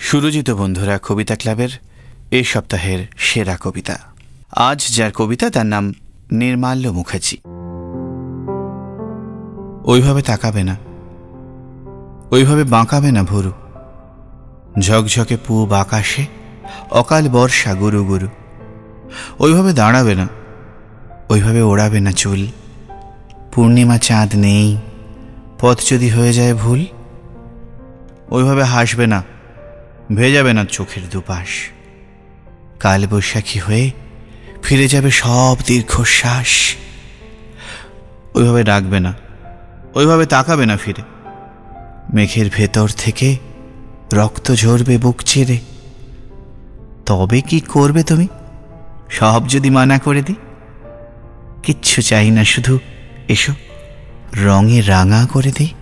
সুরজিত বন্ধুরা কবিতা ক্লাবের এই সপ্তাহের সেরা কবিতা। আজ যার কবিতা তার নাম নির্মাল্য মুখার্জি। ওইভাবে তাকাবে না, ওইভাবে বাঁকাবে না ভুরু, ঝকঝকে পূব আকাশে অকাল বর্ষা গুরু গুরু। ওইভাবে দাঁড়াবে না, ওইভাবে ওড়াবে না চুল, পূর্ণিমা চাঁদ নেই, পথ যদি হয়ে যায় ভুল। ওইভাবে হাসবে না, ভেজাবে না চোখের দুপাশ, কাল বৈশাখী হয়ে ফিরে যাবে সব দীর্ঘশ্বাস। ওইভাবে ডাকবে না, ওইভাবে তাকাবে না ফিরে, মেঘের ভেতর থেকে রক্ত ঝরবে বুক চিরে। তবে কি করবে তুমি সব যদি মানা করে দিই? কিচ্ছু চাই না, শুধু এসো রঙে রাঙা করে দিই।